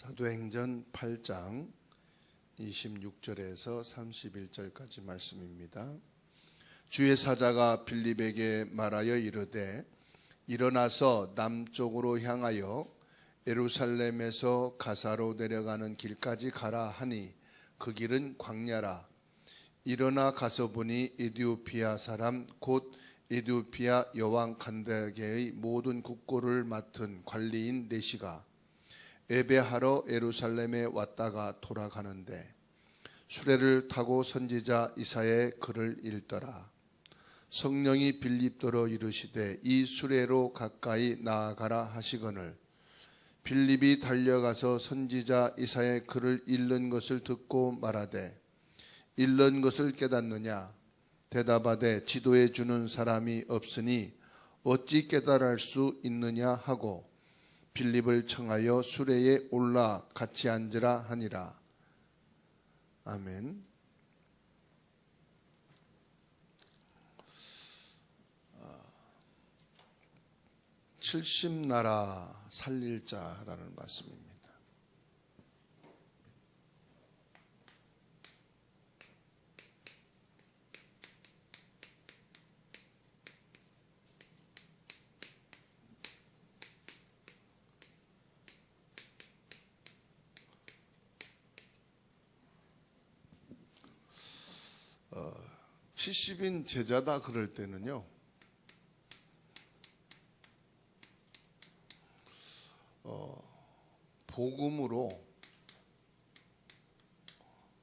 사도행전 8장 26절에서 31절까지 말씀입니다. 주의 사자가 빌립에게 말하여 이르되 일어나서 남쪽으로 향하여 예루살렘에서 가사로 내려가는 길까지 가라 하니 그 길은 광야라. 일어나 가서 보니 에디오피아 사람 곧 에디오피아 여왕 칸다게의 모든 국고를 맡은 관리인 네시가 예배하러 예루살렘에 왔다가 돌아가는데 수레를 타고 선지자 이사야의 글을 읽더라. 성령이 빌립더러 이르시되 이 수레로 가까이 나아가라 하시거늘 빌립이 달려가서 선지자 이사야의 글을 읽는 것을 듣고 말하되 읽는 것을 깨닫느냐? 대답하되 지도해 주는 사람이 없으니 어찌 깨달을 수 있느냐 하고 빌립을 청하여 수레에 올라 같이 앉으라 하니라. 아멘. 70나라 살릴 자라는 말씀입니다. 어, 70인 제자다 그럴 때는요, 복음으로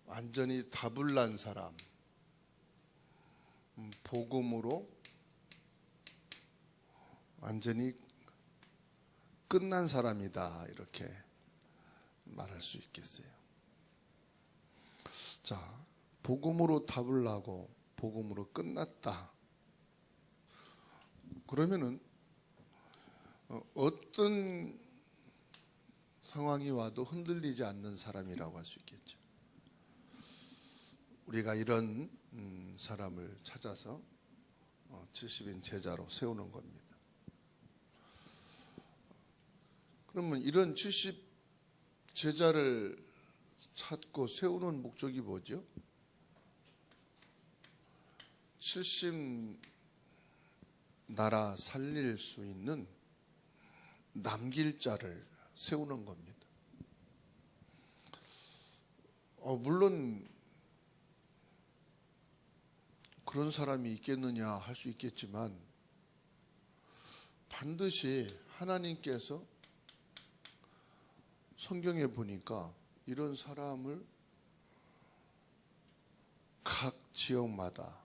완전히 답을 난 사람, 복음으로 완전히 끝난 사람이다, 이렇게 말할 수 있겠어요. 자, 복음으로 답을 나고 복음으로 끝났다. 그러면은 어떤 상황이 와도 흔들리지 않는 사람이라고 할 수 있겠죠. 우리가 이런 사람을 찾아서 70인 제자로 세우는 겁니다. 그러면 이런 70 제자를 찾고 세우는 목적이 뭐죠? 70 나라 살릴 수 있는 남길 자를 세우는 겁니다. 물론 그런 사람이 있겠느냐 할 수 있겠지만 반드시 하나님께서 성경에 보니까 이런 사람을 각 지역마다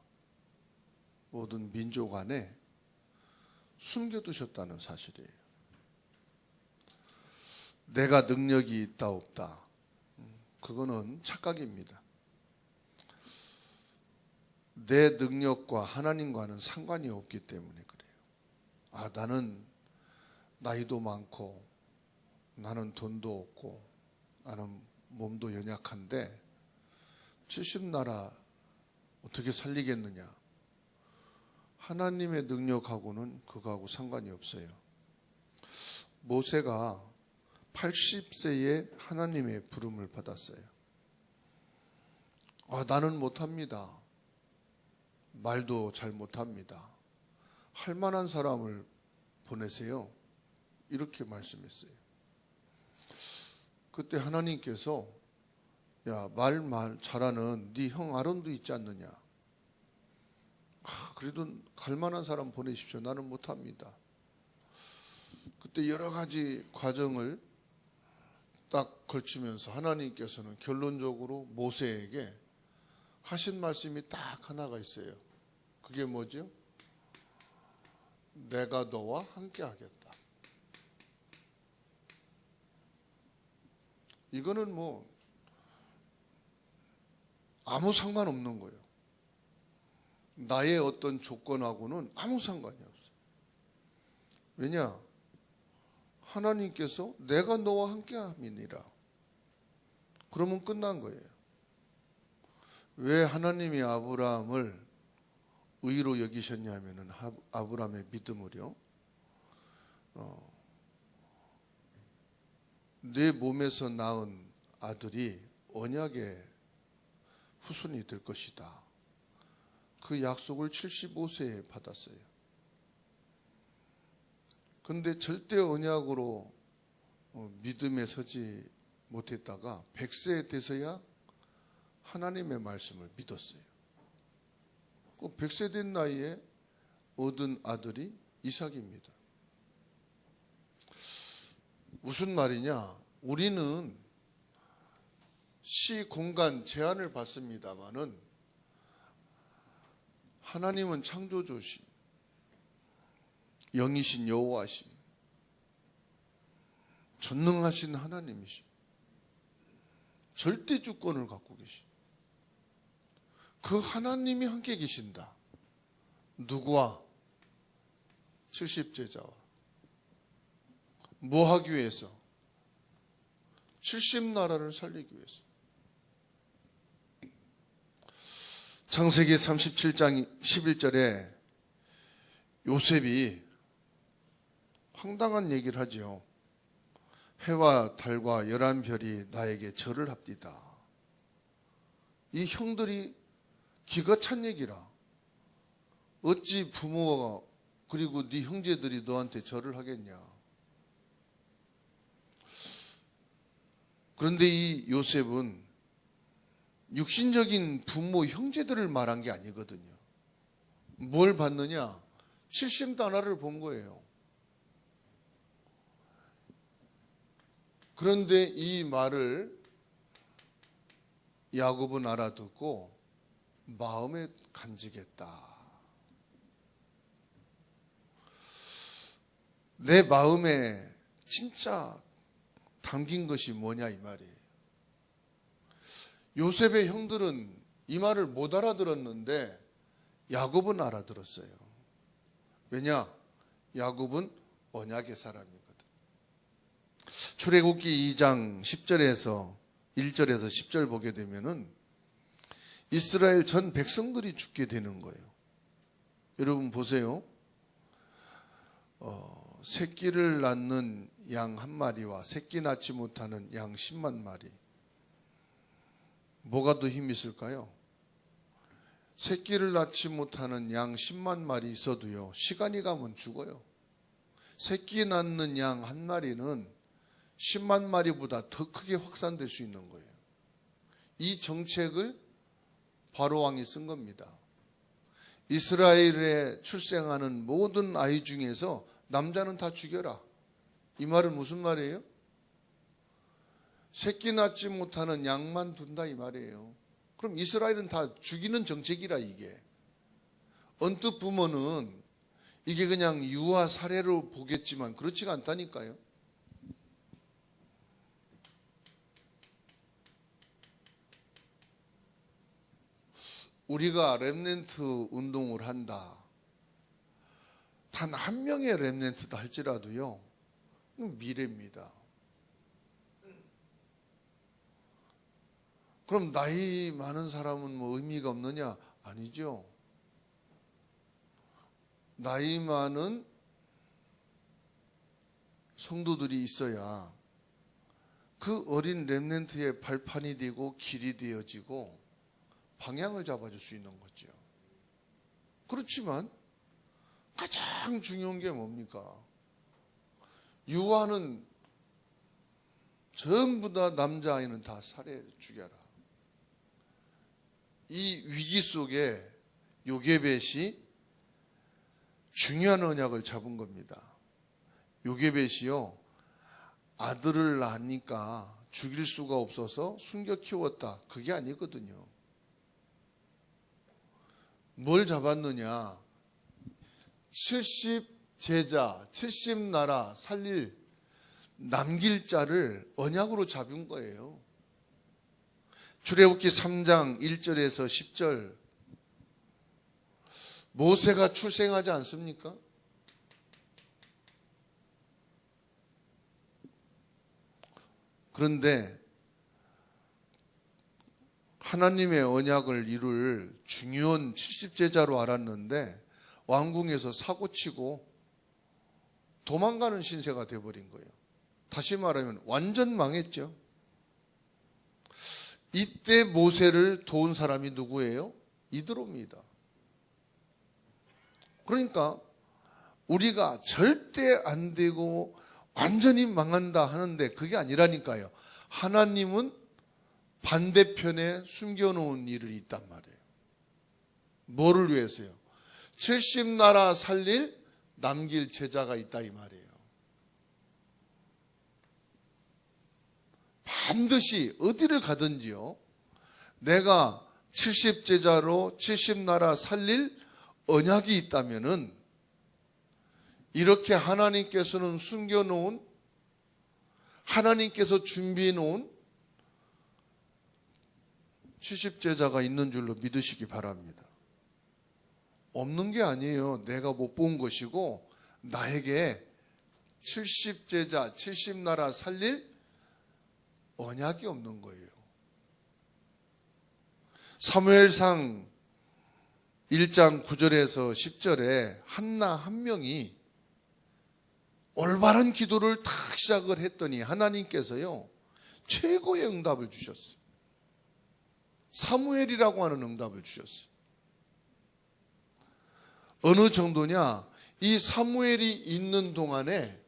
모든 민족 안에 숨겨두셨다는 사실이에요. 내가 능력이 있다 없다, 그거는 착각입니다. 내 능력과 하나님과는 상관이 없기 때문에 그래요. 나는 나이도 많고 나는 돈도 없고 나는 몸도 연약한데 70나라 어떻게 살리겠느냐? 하나님의 능력하고는 그거하고 상관이 없어요. 모세가 80세에 하나님의 부름을 받았어요. 나는 못합니다. 말도 잘 못합니다. 할 만한 사람을 보내세요. 이렇게 말씀했어요. 그때 하나님께서 야, 말 잘하는 네 형 아론도 있지 않느냐? 그래도 갈 만한 사람 보내십시오. 나는 못합니다. 그때 여러 가지 과정을 딱 걸치면서 하나님께서는 결론적으로 모세에게 하신 말씀이 딱 하나가 있어요. 그게 뭐죠? 내가 너와 함께 하겠다. 이거는 뭐 아무 상관없는 거예요. 나의 어떤 조건하고는 아무 상관이 없어요. 왜냐? 하나님께서 내가 너와 함께 함이니라. 그러면 끝난 거예요. 왜 하나님이 아브라함을 의로 여기셨냐면은 아브라함의 믿음을요, 내 몸에서 낳은 아들이 언약의 후손이 될 것이다. 그 약속을 75세에 받았어요. 그런데 절대 언약으로 믿음에 서지 못했다가 100세 돼서야 하나님의 말씀을 믿었어요. 그 100세 된 나이에 얻은 아들이 이삭입니다. 무슨 말이냐? 우리는 시, 공간 제한을 받습니다마는 하나님은 창조주신, 영이신 여호와신, 전능하신 하나님이신, 절대 주권을 갖고 계신 그 하나님이 함께 계신다. 누구와? 70제자와. 뭐 하기 위해서? 70나라를 살리기 위해서. 창세기 37장 11절에 요셉이 황당한 얘기를 하죠. 해와 달과 11별이 나에게 절을 합디다. 이 형들이 기가 찬 얘기라. 어찌 부모가 그리고 네 형제들이 너한테 절을 하겠냐. 그런데 이 요셉은 육신적인 부모 형제들을 말한 게 아니거든요. 뭘 봤느냐? 70다나를 본 거예요. 그런데 이 말을 야곱은 알아듣고 마음에 간직했다. 내 마음에 진짜 담긴 것이 뭐냐 이 말이에요. 요셉의 형들은 이 말을 못 알아들었는데 야곱은 알아들었어요. 왜냐? 야곱은 언약의 사람이거든. 출애굽기 2장 10절에서 1절에서 10절 보게 되면은 이스라엘 전 백성들이 죽게 되는 거예요. 여러분 보세요. 새끼를 낳는 양 한 마리와 새끼 낳지 못하는 양 10만 마리. 뭐가 더 힘이 있을까요? 새끼를 낳지 못하는 양 10만 마리 있어도요, 시간이 가면 죽어요. 새끼 낳는 양 한 마리는 10만 마리보다 더 크게 확산될 수 있는 거예요. 이 정책을 바로왕이 쓴 겁니다. 이스라엘에 출생하는 모든 아이 중에서 남자는 다 죽여라. 이 말은 무슨 말이에요? 새끼 낳지 못하는 양만 둔다 이 말이에요. 그럼 이스라엘은 다 죽이는 정책이라 이게. 언뜻 보면은 이게 그냥 유아 사례로 보겠지만 그렇지가 않다니까요. 우리가 렘넌트 운동을 한다. 단 한 명의 렘넌트다 할지라도요, 미래입니다. 그럼 나이 많은 사람은 뭐 의미가 없느냐? 아니죠. 나이 많은 성도들이 있어야 그 어린 렘넌트의 발판이 되고 길이 되어지고 방향을 잡아줄 수 있는 거죠. 그렇지만 가장 중요한 게 뭡니까? 유아는 전부 다 남자아이는 다 살해 죽여라. 이 위기 속에 요게벳이 중요한 언약을 잡은 겁니다. 요게벳이요, 아들을 낳으니까 죽일 수가 없어서 숨겨 키웠다. 그게 아니거든요. 뭘 잡았느냐? 70제자, 70나라 살릴 남길 자를 언약으로 잡은 거예요. 출애굽기 3장 1절에서 10절. 모세가 출생하지 않습니까? 그런데 하나님의 언약을 이룰 중요한 70제자로 알았는데 왕궁에서 사고치고 도망가는 신세가 되어버린 거예요. 다시 말하면 완전 망했죠. 이때 모세를 도운 사람이 누구예요? 이드로입니다. 그러니까 우리가 절대 안 되고 완전히 망한다 하는데 그게 아니라니까요. 하나님은 반대편에 숨겨놓은 일이 있단 말이에요. 뭐를 위해서요? 70나라 살릴 남길 제자가 있다 이 말이에요. 반드시 어디를 가든지요, 내가 70제자로 70나라 살릴 언약이 있다면은 이렇게 하나님께서는 숨겨놓은, 하나님께서 준비해놓은 70제자가 있는 줄로 믿으시기 바랍니다. 없는 게 아니에요. 내가 못 본 것이고 나에게 70제자, 70나라 살릴 언약이 없는 거예요. 사무엘상 1장 9절에서 10절에 한나 한 명이 올바른 기도를 탁 시작을 했더니 하나님께서요 최고의 응답을 주셨어요. 사무엘이라고 하는 응답을 주셨어요. 어느 정도냐, 이 사무엘이 있는 동안에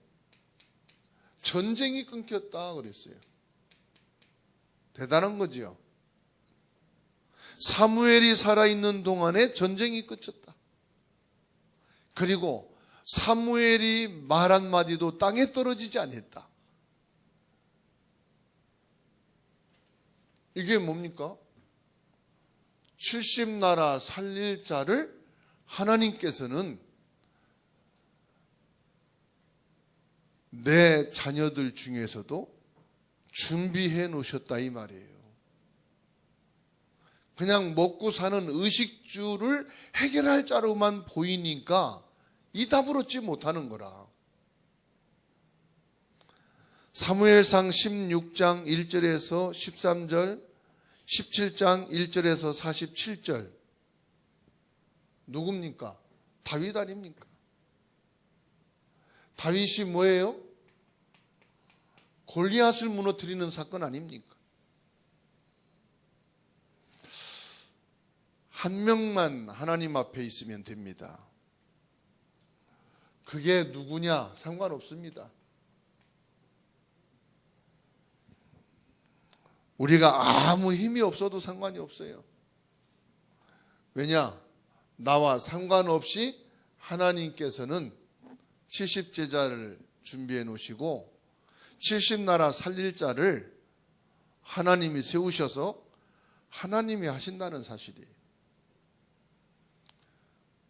전쟁이 끊겼다 그랬어요. 대단한 거지요. 사무엘이 살아있는 동안에 전쟁이 끝쳤다. 그리고 사무엘이 말 한마디도 땅에 떨어지지 않았다. 이게 뭡니까? 70나라 살릴 자를 하나님께서는 내 자녀들 중에서도 준비해 놓으셨다 이 말이에요. 그냥 먹고 사는 의식주를 해결할 자로만 보이니까 이답을 얻지 못하는 거라. 사무엘상 16장 1절에서 13절, 17장 1절에서 47절 누굽니까? 다윗 아닙니까? 다윗이 뭐예요? 골리앗을 무너뜨리는 사건 아닙니까? 한 명만 하나님 앞에 있으면 됩니다. 그게 누구냐 상관없습니다. 우리가 아무 힘이 없어도 상관이 없어요. 왜냐? 나와 상관없이 하나님께서는 70제자를 준비해 놓으시고 70나라 살릴 자를 하나님이 세우셔서 하나님이 하신다는 사실이에요.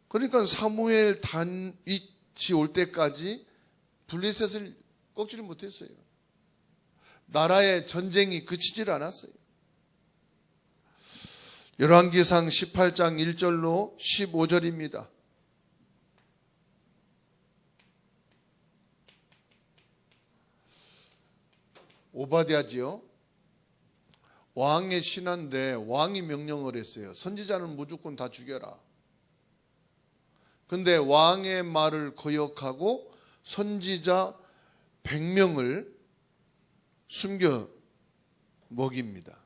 그러니까 사무엘 다윗이 올 때까지 블레셋을 꺾지를 못했어요. 나라의 전쟁이 그치질 않았어요. 열왕기상 18장 1절로 15절입니다. 오바댜지요. 왕의 신하인데 왕이 명령을 했어요. 선지자는 무조건 다 죽여라. 근데 왕의 말을 거역하고 선지자 100명을 숨겨 먹입니다.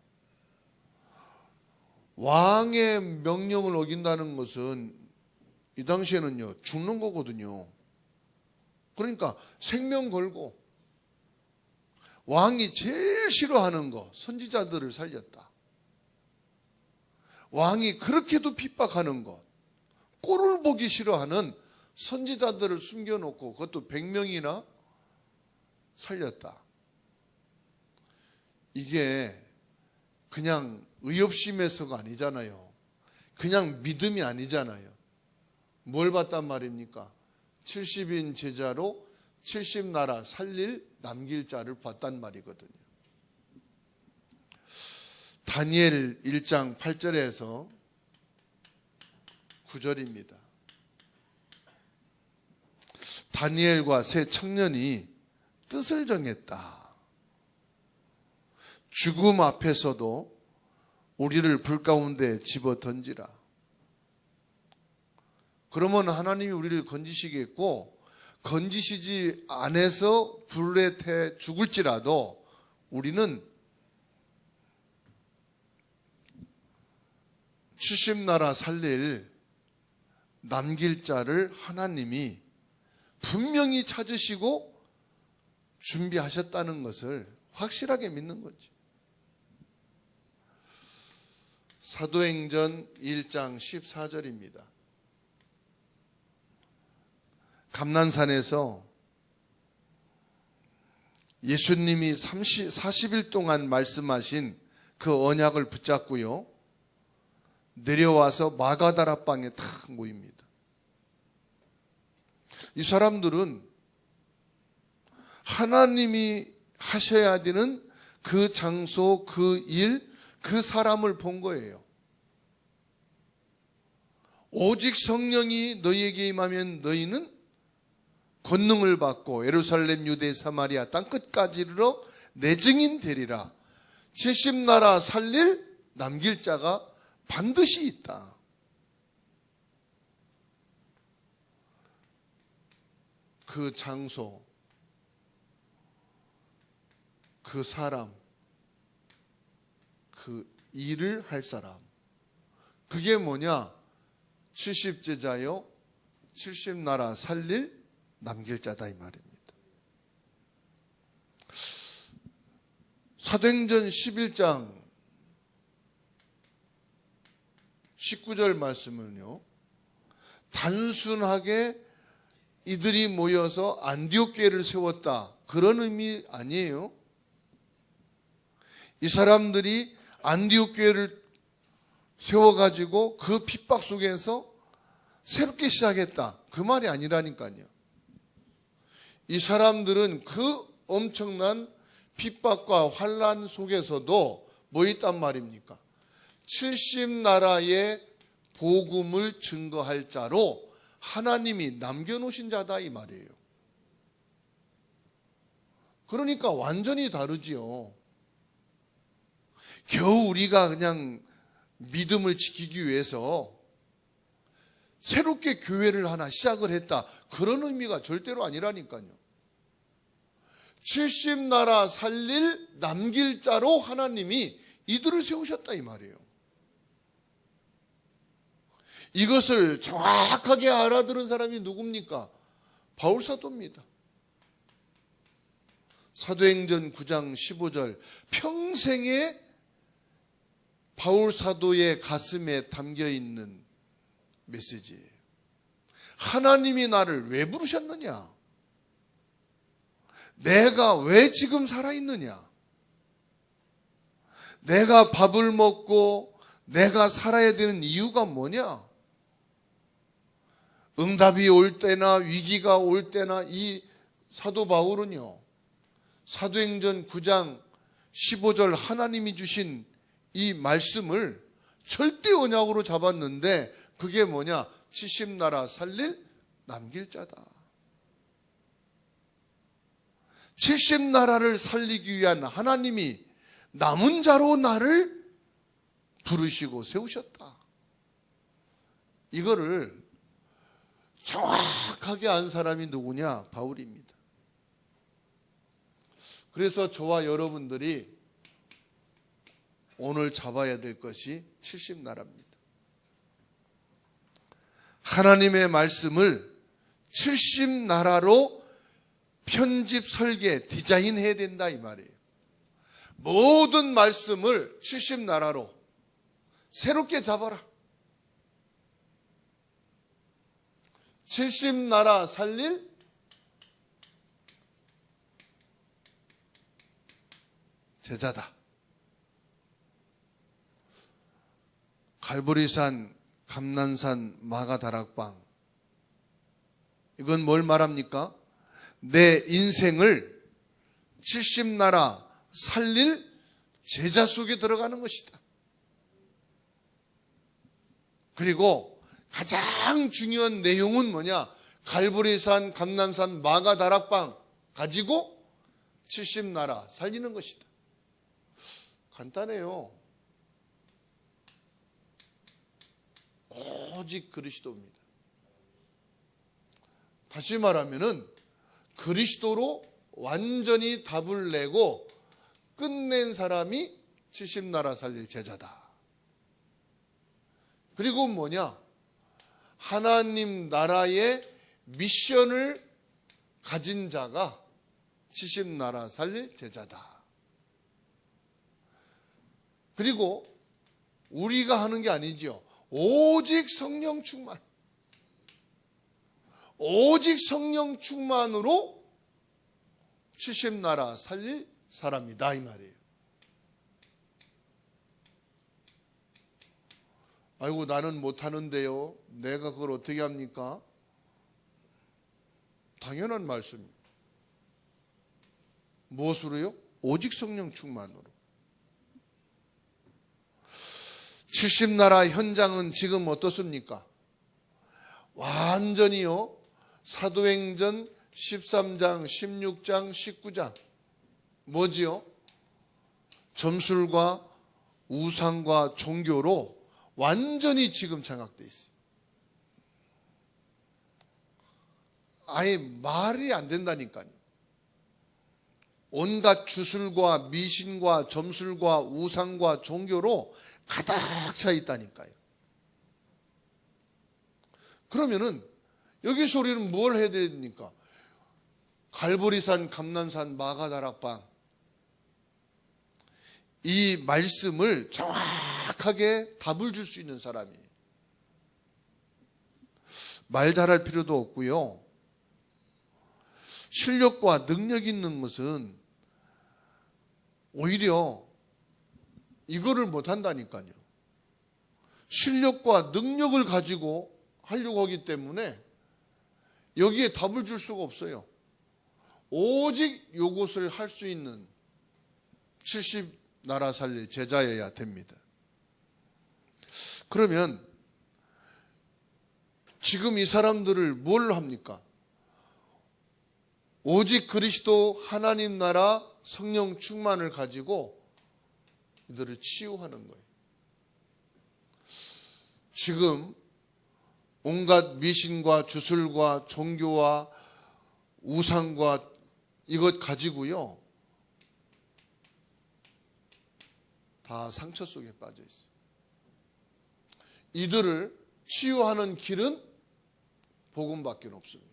왕의 명령을 어긴다는 것은 이 당시에는요 죽는 거거든요. 그러니까 생명 걸고 왕이 제일 싫어하는 거 선지자들을 살렸다. 왕이 그렇게도 핍박하는 것, 꼴을 보기 싫어하는 선지자들을 숨겨놓고 그것도 100명이나 살렸다. 이게 그냥 의협심에서가 아니잖아요. 그냥 믿음이 아니잖아요. 뭘 봤단 말입니까? 70인 제자로 70나라 살릴 남길 자를 봤단 말이거든요. 다니엘 1장 8절에서 9절입니다. 다니엘과 세 청년이 뜻을 정했다. 죽음 앞에서도 우리를 불 가운데 집어 던지라. 그러면 하나님이 우리를 건지시겠고 건지시지 않아서 불에 태 죽을지라도 우리는 70나라 살릴 남길 자를 하나님이 분명히 찾으시고 준비하셨다는 것을 확실하게 믿는 거지. 사도행전 1장 14절입니다. 감난산에서 예수님이 40일 동안 말씀하신 그 언약을 붙잡고요, 내려와서 마가다라 방에 탁 모입니다. 이 사람들은 하나님이 하셔야 되는 그 장소, 그 일, 그 사람을 본 거예요. 오직 성령이 너희에게 임하면 너희는 권능을 받고 예루살렘, 유대, 사마리아 땅끝까지 이르러 내 증인 되리라. 70나라 살릴 남길 자가 반드시 있다. 그 장소, 그 사람, 그 일을 할 사람. 그게 뭐냐? 70제자요 70나라 살릴 남길 자다 이 말입니다. 사도행전 11장 19절 말씀은요, 단순하게 이들이 모여서 안디옥 교회를 세웠다, 그런 의미 아니에요. 이 사람들이 안디옥 교회를 세워가지고 그 핍박 속에서 새롭게 시작했다, 그 말이 아니라니까요. 이 사람들은 그 엄청난 핍박과 환난 속에서도 뭐 있단 말입니까? 70나라의 복음을 증거할 자로 하나님이 남겨놓으신 자다 이 말이에요. 그러니까 완전히 다르지요. 겨우 우리가 그냥 믿음을 지키기 위해서 새롭게 교회를 하나 시작을 했다, 그런 의미가 절대로 아니라니까요. 70나라 살릴 남길 자로 하나님이 이들을 세우셨다 이 말이에요. 이것을 정확하게 알아들은 사람이 누굽니까? 바울사도입니다. 사도행전 9장 15절, 평생에 바울사도의 가슴에 담겨있는 메시지예요. 하나님이 나를 왜 부르셨느냐? 내가 왜 지금 살아있느냐? 내가 밥을 먹고 내가 살아야 되는 이유가 뭐냐? 응답이 올 때나 위기가 올 때나 이 사도 바울은요, 사도행전 9장 15절 하나님이 주신 이 말씀을 절대 언약으로 잡았는데, 그게 뭐냐? 70나라 살릴 남길 자다. 70나라를 살리기 위한 하나님이 남은 자로 나를 부르시고 세우셨다. 이거를 정확하게 안 사람이 누구냐? 바울입니다. 그래서 저와 여러분들이 오늘 잡아야 될 것이 70나라입니다. 하나님의 말씀을 70나라로 편집, 설계, 디자인해야 된다 이 말이에요. 모든 말씀을 70나라로 새롭게 잡아라. 70나라 살릴 제자다. 갈보리산, 감난산, 마가다락방, 이건 뭘 말합니까? 내 인생을 70나라 살릴 제자 속에 들어가는 것이다. 그리고 가장 중요한 내용은 뭐냐? 갈보리산, 감난산, 마가다락방 가지고 70나라 살리는 것이다. 간단해요. 오직 그리스도입니다. 다시 말하면은 그리스도로 완전히 답을 내고 끝낸 사람이 70나라 살릴 제자다. 그리고 뭐냐? 하나님 나라의 미션을 가진 자가 70나라 살릴 제자다. 그리고 우리가 하는 게 아니죠. 오직 성령 충만. 오직 성령 충만으로 70나라 살릴 사람이다 이 말이에요. 아이고 나는 못하는데요. 내가 그걸 어떻게 합니까? 당연한 말씀입니다. 무엇으로요? 오직 성령 충만으로. 70나라 현장은 지금 어떻습니까? 완전히요. 사도행전 13장, 16장, 19장 뭐지요? 점술과 우상과 종교로 완전히 지금 장악되어 있어요. 아예 말이 안 된다니까요. 온갖 주술과 미신과 점술과 우상과 종교로 가득 차 있다니까요. 그러면은 여기서 우리는 뭘 해야 됩니까? 갈보리산, 감난산, 마가다락방 이 말씀을 정확하게 답을 줄 수 있는 사람이 말 잘할 필요도 없고요. 실력과 능력 있는 것은 오히려 이거를 못한다니까요. 실력과 능력을 가지고 하려고 하기 때문에 여기에 답을 줄 수가 없어요. 오직 이것을 할 수 있는 70나라 살릴 제자여야 됩니다. 그러면 지금 이 사람들을 뭘 합니까? 오직 그리스도 하나님 나라 성령 충만을 가지고 이들을 치유하는 거예요. 지금 온갖 미신과 주술과 종교와 우상과 이것 가지고요. 다 상처 속에 빠져 있어요. 이들을 치유하는 길은 복음밖에 없습니다.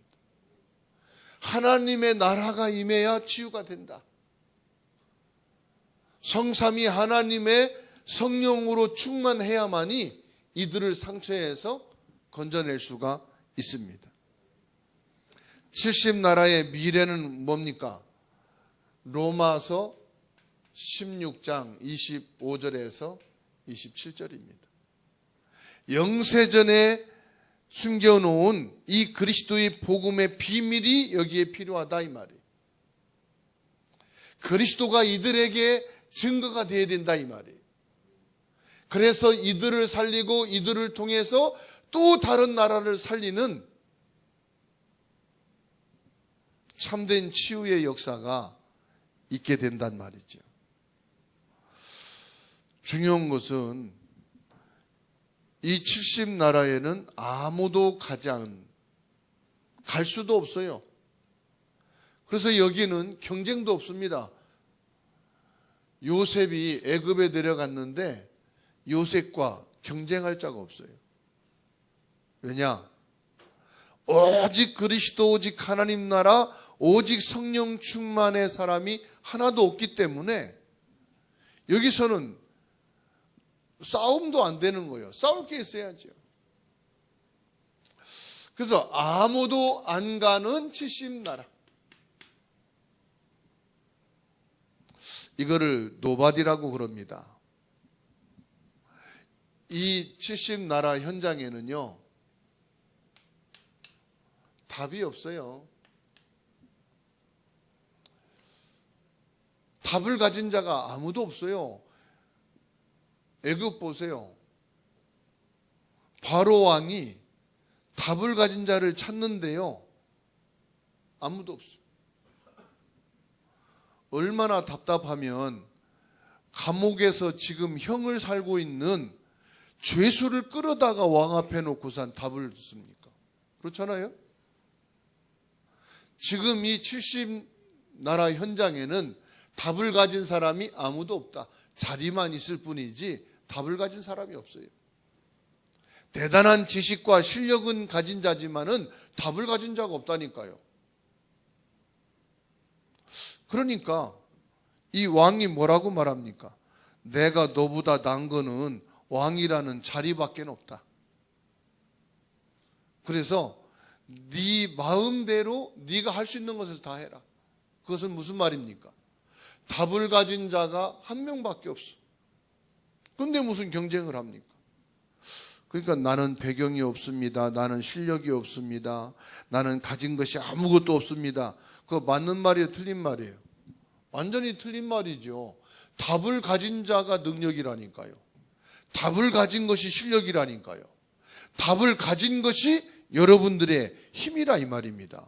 하나님의 나라가 임해야 치유가 된다. 성삼위 하나님의 성령으로 충만해야만이 이들을 상처에서 건져낼 수가 있습니다. 70나라의 미래는 뭡니까? 로마서 16장 25절에서 27절입니다. 영세전에 숨겨놓은 이 그리스도의 복음의 비밀이 여기에 필요하다 이 말이에요. 그리스도가 이들에게 증거가 되어야 된다 이 말이에요. 그래서 이들을 살리고 이들을 통해서 또 다른 나라를 살리는 참된 치유의 역사가 있게 된단 말이죠. 중요한 것은 이 70나라에는 아무도 갈 수도 없어요. 그래서 여기는 경쟁도 없습니다. 요셉이 애굽에 내려갔는데 요셉과 경쟁할 자가 없어요. 왜냐? 오직 그리스도, 오직 하나님 나라, 오직 성령 충만의 사람이 하나도 없기 때문에 여기서는 싸움도 안 되는 거예요. 싸울 게 있어야죠. 그래서 아무도 안 가는 70나라. 이거를 노바디라고 그럽니다. 이 70나라 현장에는요, 답이 없어요. 답을 가진 자가 아무도 없어요. 애굽 보세요. 바로 왕이 답을 가진 자를 찾는데요, 아무도 없어요. 얼마나 답답하면 감옥에서 지금 형을 살고 있는 죄수를 끌어다가 왕 앞에 놓고선 답을 듣습니까? 그렇잖아요? 지금 이 70나라 현장에는 답을 가진 사람이 아무도 없다. 자리만 있을 뿐이지 답을 가진 사람이 없어요. 대단한 지식과 실력은 가진 자지만은 답을 가진 자가 없다니까요. 그러니까 이 왕이 뭐라고 말합니까? 내가 너보다 난 거는 왕이라는 자리밖에 없다. 그래서 네 마음대로 네가 할 수 있는 것을 다 해라. 그것은 무슨 말입니까? 답을 가진 자가 한 명밖에 없어. 근데 무슨 경쟁을 합니까? 그러니까 나는 배경이 없습니다. 나는 실력이 없습니다. 나는 가진 것이 아무것도 없습니다. 그거 맞는 말이에요? 틀린 말이에요? 완전히 틀린 말이죠. 답을 가진 자가 능력이라니까요. 답을 가진 것이 실력이라니까요. 답을 가진 것이 여러분들의 힘이라 이 말입니다.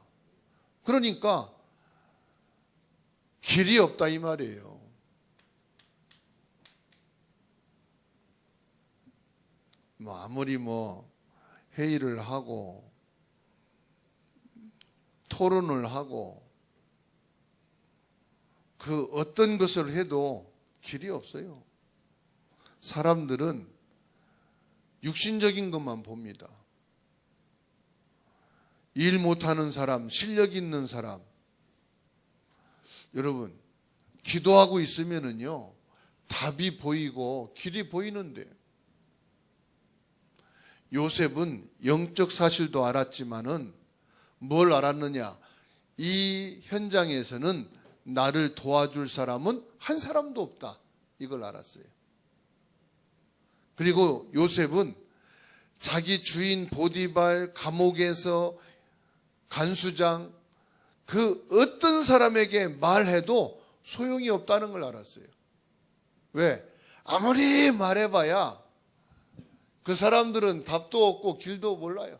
그러니까 길이 없다 이 말이에요. 아무리 회의를 하고 토론을 하고 그 어떤 것을 해도 길이 없어요. 사람들은 육신적인 것만 봅니다. 일 못하는 사람, 실력 있는 사람. 여러분, 기도하고 있으면은요, 답이 보이고 길이 보이는데, 요셉은 영적 사실도 알았지만은 뭘 알았느냐? 이 현장에서는 나를 도와줄 사람은 한 사람도 없다. 이걸 알았어요. 그리고 요셉은 자기 주인 보디발 감옥에서 간수장 그 어떤 사람에게 말해도 소용이 없다는 걸 알았어요. 왜? 아무리 말해봐야 그 사람들은 답도 없고 길도 몰라요.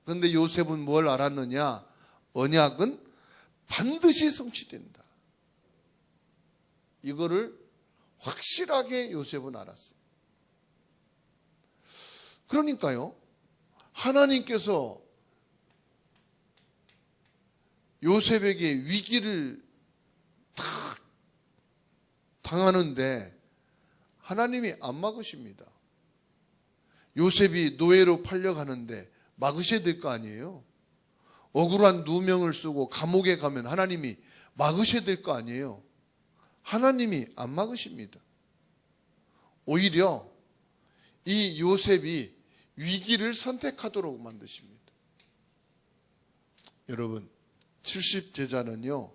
그런데 요셉은 뭘 알았느냐? 언약은 반드시 성취된다. 이거를 확실하게 요셉은 알았어요. 그러니까요, 하나님께서 요셉에게 위기를 탁 당하는데 하나님이 안 막으십니다. 요셉이 노예로 팔려가는데 막으셔야 될 거 아니에요. 억울한 누명을 쓰고 감옥에 가면 하나님이 막으셔야 될 거 아니에요. 하나님이 안 막으십니다. 오히려 이 요셉이 위기를 선택하도록 만드십니다. 여러분, 70제자는요,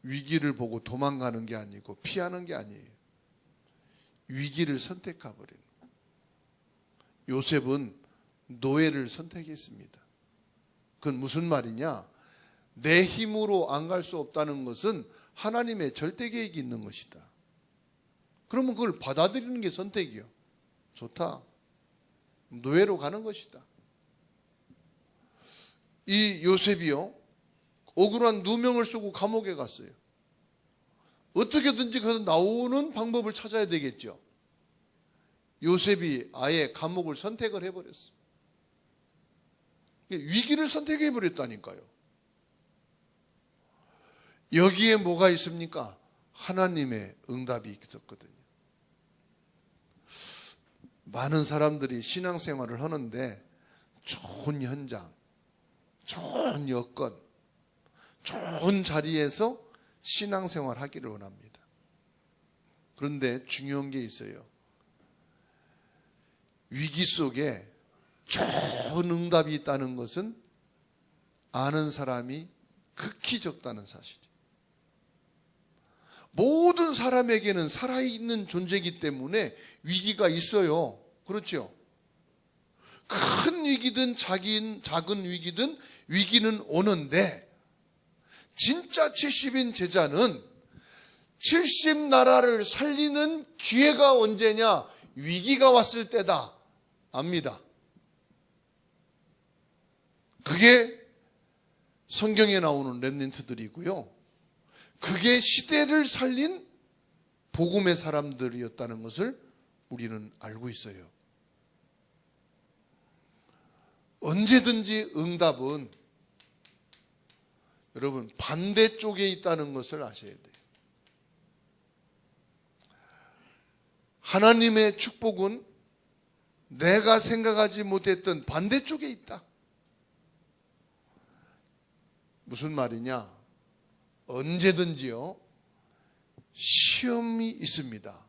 위기를 보고 도망가는 게 아니고 피하는 게 아니에요. 위기를 선택해버리는 거예요. 요셉은 노예를 선택했습니다. 그건 무슨 말이냐? 내 힘으로 안 갈 수 없다는 것은 하나님의 절대 계획이 있는 것이다. 그러면 그걸 받아들이는 게 선택이요. 좋다. 노예로 가는 것이다. 이 요셉이요, 억울한 누명을 쓰고 감옥에 갔어요. 어떻게든지 그 나오는 방법을 찾아야 되겠죠. 요셉이 아예 감옥을 선택을 해버렸어요. 위기를 선택해버렸다니까요. 여기에 뭐가 있습니까? 하나님의 응답이 있었거든요. 많은 사람들이 신앙생활을 하는데 좋은 현장, 좋은 여건, 좋은 자리에서 신앙생활 하기를 원합니다. 그런데 중요한 게 있어요. 위기 속에 좋은 응답이 있다는 것은 아는 사람이 극히 적다는 사실이에요. 모든 사람에게는 살아있는 존재이기 때문에 위기가 있어요. 그렇죠? 큰 위기든 작은 위기든 위기는 오는데, 진짜 70인 제자는 70나라를 살리는 기회가 언제냐? 위기가 왔을 때다 압니다. 그게 성경에 나오는 렘넌트들이고요, 그게 시대를 살린 복음의 사람들이었다는 것을 우리는 알고 있어요. 언제든지 응답은 여러분, 반대쪽에 있다는 것을 아셔야 돼요. 하나님의 축복은 내가 생각하지 못했던 반대쪽에 있다. 무슨 말이냐? 언제든지요, 시험이 있습니다.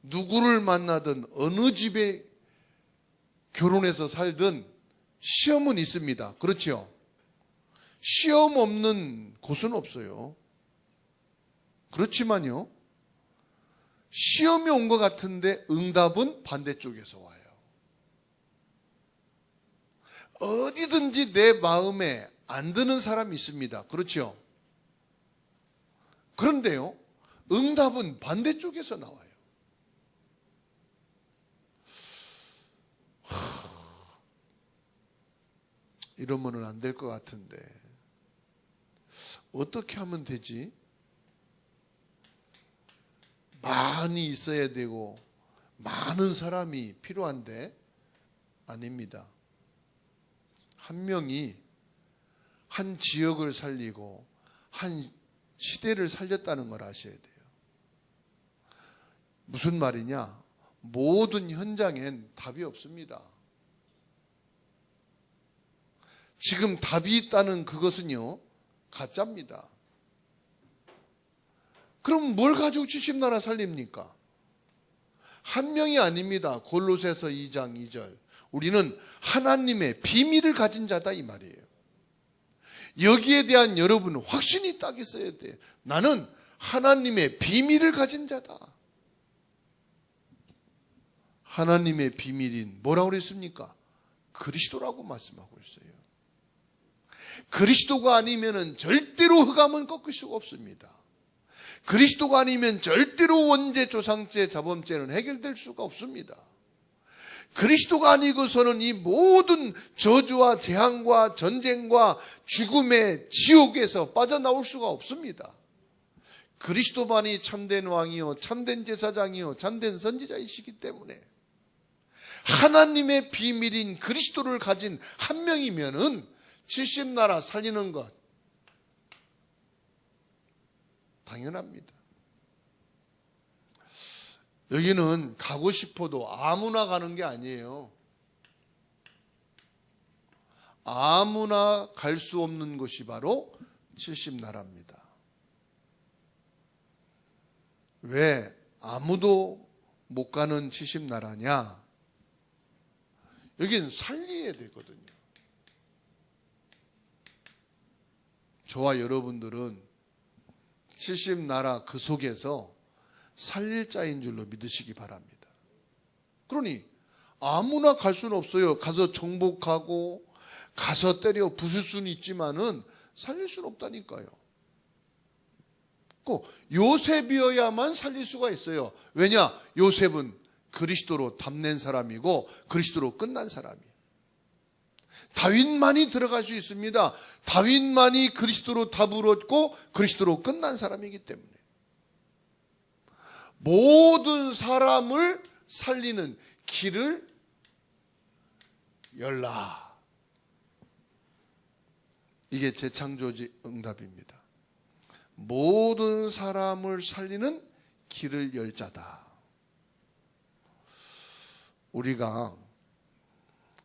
누구를 만나든 어느 집에 결혼해서 살든 시험은 있습니다. 그렇죠? 시험 없는 곳은 없어요. 그렇지만요, 시험이 온 것 같은데 응답은 반대쪽에서 와요. 어디든지 내 마음에 안 드는 사람이 있습니다. 그렇죠? 그런데요, 응답은 반대쪽에서 나와요. 이러면은 안 될 것 같은데 어떻게 하면 되지? 많이 있어야 되고 많은 사람이 필요한데 아닙니다. 한 명이 한 지역을 살리고 한 시대를 살렸다는 걸 아셔야 돼요. 무슨 말이냐? 모든 현장엔 답이 없습니다. 지금 답이 있다는 그것은요, 가짜입니다. 그럼 뭘 가지고 70나라 살립니까? 한 명이 아닙니다. 골로새서 2장 2절. 우리는 하나님의 비밀을 가진 자다 이 말이에요. 여기에 대한 여러분 확신이 딱 있어야 돼요. 나는 하나님의 비밀을 가진 자다. 하나님의 비밀인 뭐라고 그랬습니까? 그리스도라고 말씀하고 있어요. 그리스도가 아니면 절대로 흑암은 꺾을 수가 없습니다. 그리스도가 아니면 절대로 원죄, 조상죄, 자범죄는 해결될 수가 없습니다. 그리스도가 아니고서는 이 모든 저주와 재앙과 전쟁과 죽음의 지옥에서 빠져나올 수가 없습니다. 그리스도만이 참된 왕이요, 참된 제사장이요, 참된 선지자이시기 때문에 하나님의 비밀인 그리스도를 가진 한 명이면은 70나라 살리는 것 당연합니다. 여기는 가고 싶어도 아무나 가는 게 아니에요. 아무나 갈 수 없는 곳이 바로 70나라입니다. 왜 아무도 못 가는 70나라냐? 여긴 살려야 되거든요. 저와 여러분들은 70나라 그 속에서 살릴 자인 줄로 믿으시기 바랍니다. 그러니 아무나 갈 수는 없어요. 가서 정복하고 가서 때려 부술 수는 있지만은 살릴 수는 없다니까요. 꼭 요셉이어야만 살릴 수가 있어요. 왜냐? 요셉은 그리스도로 답낸 사람이고 그리스도로 끝난 사람이에요. 다윗만이 들어갈 수 있습니다. 다윗만이 그리스도로 답을 얻고 그리스도로 끝난 사람이기 때문에 모든 사람을 살리는 길을 열라. 이게 재창조지 응답입니다. 모든 사람을 살리는 길을 열 자다. 우리가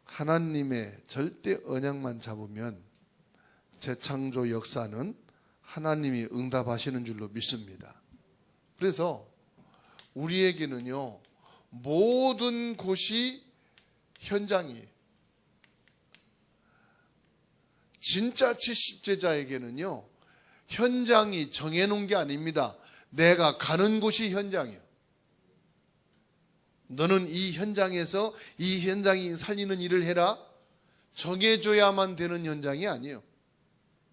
하나님의 절대 언약만 잡으면 재창조 역사는 하나님이 응답하시는 줄로 믿습니다. 그래서 우리에게는요, 모든 곳이 현장이에요. 진짜 70제자에게는요, 현장이 정해놓은 게 아닙니다. 내가 가는 곳이 현장이에요. 너는 이 현장에서 이 현장이 살리는 일을 해라. 정해줘야만 되는 현장이 아니에요.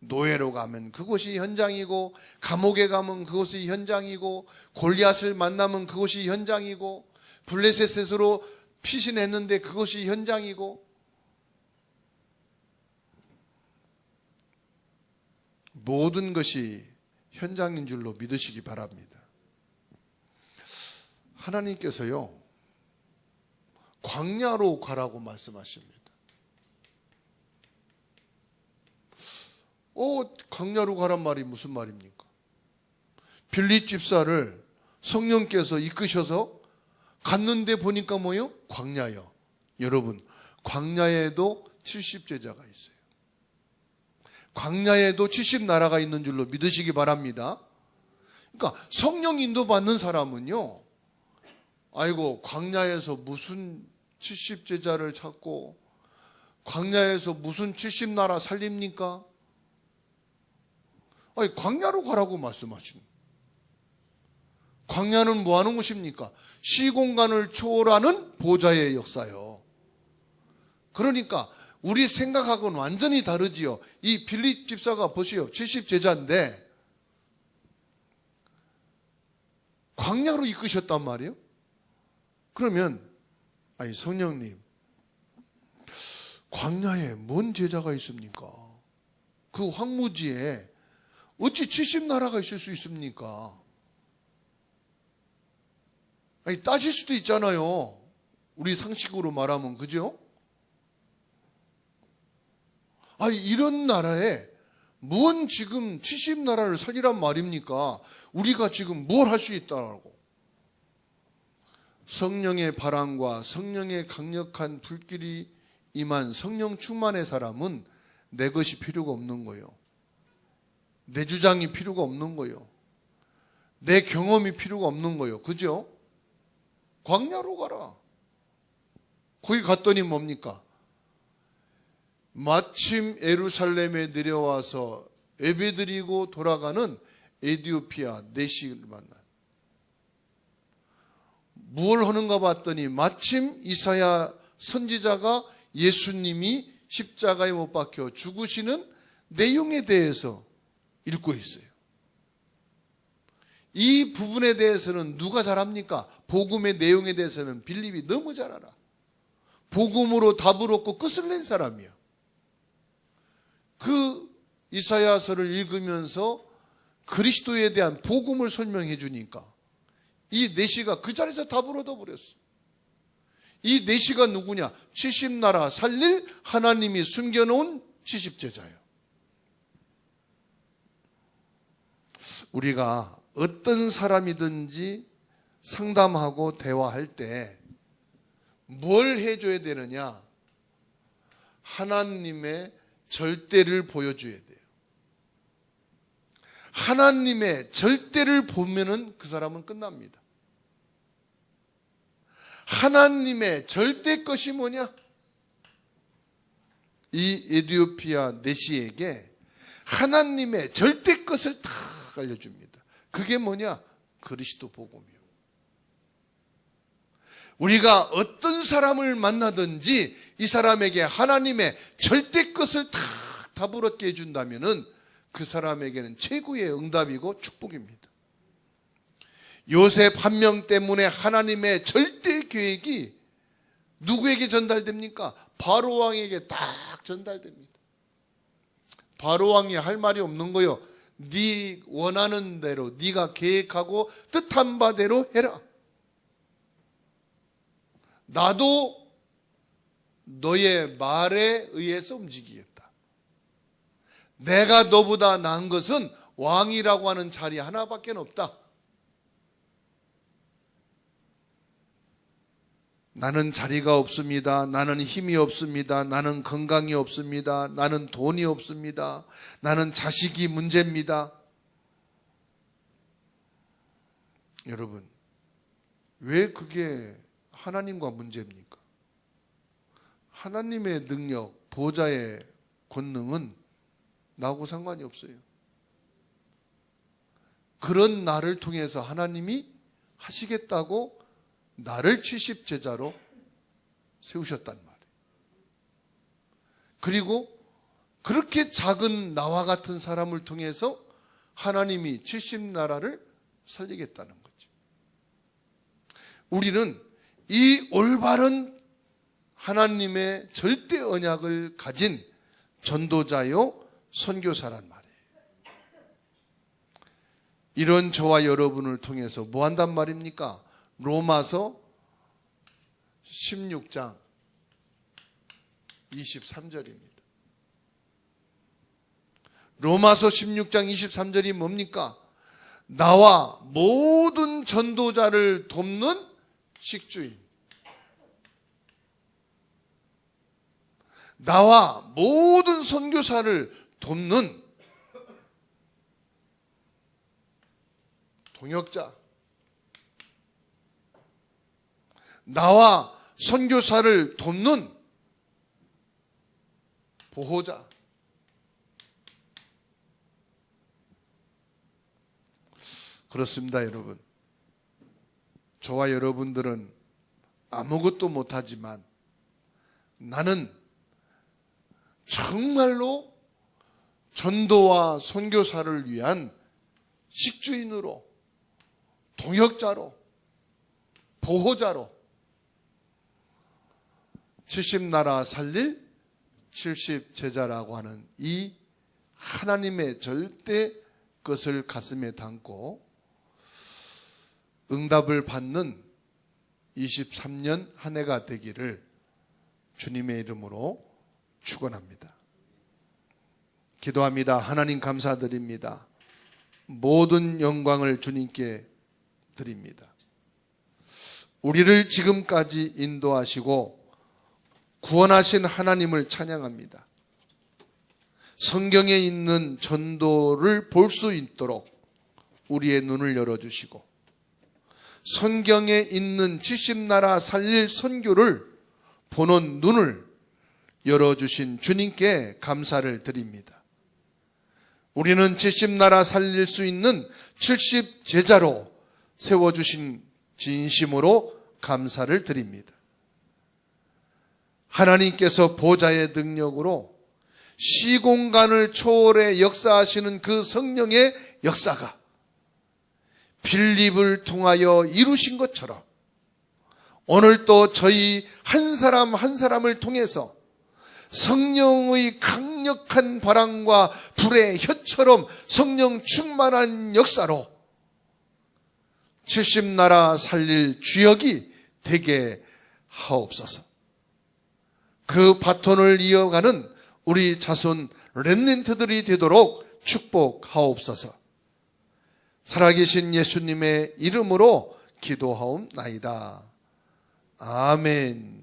노예로 가면 그곳이 현장이고, 감옥에 가면 그곳이 현장이고, 골리앗을 만나면 그곳이 현장이고, 블레셋으로 피신했는데 그것이 현장이고, 모든 것이 현장인 줄로 믿으시기 바랍니다. 하나님께서요, 광야로 가라고 말씀하십니다. 광야로 가란 말이 무슨 말입니까? 빌립 집사를 성령께서 이끄셔서 갔는데 보니까 뭐요? 광야요. 여러분, 광야에도 70제자가 있어요. 광야에도 70나라가 있는 줄로 믿으시기 바랍니다. 그러니까 성령 인도 받는 사람은요, 아이고 광야에서 무슨 70제자를 찾고 광야에서 무슨 70나라 살립니까? 아니, 광야로 가라고 말씀하시는. 광야는 뭐 하는 곳입니까? 시공간을 초월하는 보좌의 역사요. 그러니까 우리 생각하고는 완전히 다르지요. 이 빌립 집사가 보시오. 70제자인데 광야로 이끄셨단 말이에요. 그러면 아니 성령님, 광야에 뭔 제자가 있습니까? 그 황무지에 어찌 70나라가 있을 수 있습니까? 아니, 따질 수도 있잖아요. 우리 상식으로 말하면, 그죠? 아니, 이런 나라에 뭔 지금 70나라를 살리란 말입니까? 우리가 지금 뭘 할 수 있다고? 성령의 바람과 성령의 강력한 불길이 임한 성령 충만의 사람은 내 것이 필요가 없는 거예요. 내 주장이 필요가 없는 거예요. 내 경험이 필요가 없는 거예요. 그죠? 광야로 가라. 거기 갔더니 뭡니까? 마침 예루살렘에 내려와서 예배드리고 돌아가는 에티오피아 내시를 만나. 뭘 하는가 봤더니 마침 이사야 선지자가 예수님이 십자가에 못 박혀 죽으시는 내용에 대해서 읽고 있어요. 이 부분에 대해서는 누가 잘 압니까? 복음의 내용에 대해서는 빌립이 너무 잘 알아. 복음으로 답을 얻고 끝을 낸 사람이야. 그 이사야서를 읽으면서 그리스도에 대한 복음을 설명해 주니까 이 내시가 그 자리에서 답을 얻어버렸어. 이 내시가 누구냐? 70나라 살릴 하나님이 숨겨놓은 70제자예요. 우리가 어떤 사람이든지 상담하고 대화할 때 뭘 해줘야 되느냐? 하나님의 절대를 보여줘야 돼요. 하나님의 절대를 보면은 그 사람은 끝납니다. 하나님의 절대 것이 뭐냐? 이 에티오피아 내시에게 하나님의 절대 것을 다 알려줍니다. 그게 뭐냐? 그리스도 복음이요. 우리가 어떤 사람을 만나든지 이 사람에게 하나님의 절대 것을 다 답을 얻게 해준다면은 그 사람에게는 최고의 응답이고 축복입니다. 요셉 한 명 때문에 하나님의 절대 계획이 누구에게 전달됩니까? 바로 왕에게 딱 전달됩니다. 바로 왕이 할 말이 없는 거요. 네 원하는 대로, 네가 계획하고 뜻한 바대로 해라. 나도 너의 말에 의해서 움직이겠다. 내가 너보다 나은 것은 왕이라고 하는 자리 하나밖에 없다. 나는 자리가 없습니다. 나는 힘이 없습니다. 나는 건강이 없습니다. 나는 돈이 없습니다. 나는 자식이 문제입니다. 여러분, 왜 그게 하나님과 문제입니까? 하나님의 능력, 보좌의 권능은 나하고 상관이 없어요. 그런 나를 통해서 하나님이 하시겠다고 나를 70제자로 세우셨단 말이에요. 그리고 그렇게 작은 나와 같은 사람을 통해서 하나님이 70나라를 살리겠다는 거죠. 우리는 이 올바른 하나님의 절대 언약을 가진 전도자요 선교사란 말이에요. 이런 저와 여러분을 통해서 뭐 한단 말입니까? 로마서 16장 23절입니다. 로마서 16장 23절이 뭡니까? 나와 모든 전도자를 돕는 식주인. 나와 모든 선교사를 돕는 동역자. 나와 선교사를 돕는 보호자. 그렇습니다, 여러분. 저와 여러분들은 아무것도 못하지만 나는 정말로 전도와 선교사를 위한 식주인으로, 동역자로, 보호자로 70나라 살릴 70제자라고 하는 이 하나님의 절대 것을 가슴에 담고 응답을 받는 23년 한 해가 되기를 주님의 이름으로 축원합니다. 기도합니다. 하나님 감사드립니다. 모든 영광을 주님께 드립니다. 우리를 지금까지 인도하시고 구원하신 하나님을 찬양합니다. 성경에 있는 전도를 볼 수 있도록 우리의 눈을 열어주시고 성경에 있는 70나라 살릴 선교를 보는 눈을 열어주신 주님께 감사를 드립니다. 우리는 70나라 살릴 수 있는 70제자로 세워주신 진심으로 감사를 드립니다. 하나님께서 보좌의 능력으로 시공간을 초월해 역사하시는 그 성령의 역사가 빌립을 통하여 이루신 것처럼 오늘도 저희 한 사람 한 사람을 통해서 성령의 강력한 바람과 불의 혀처럼 성령 충만한 역사로 70나라 살릴 주역이 되게 하옵소서. 그 바톤을 이어가는 우리 자손 렘넌트들이 되도록 축복하옵소서. 살아계신 예수님의 이름으로 기도하옵나이다. 아멘.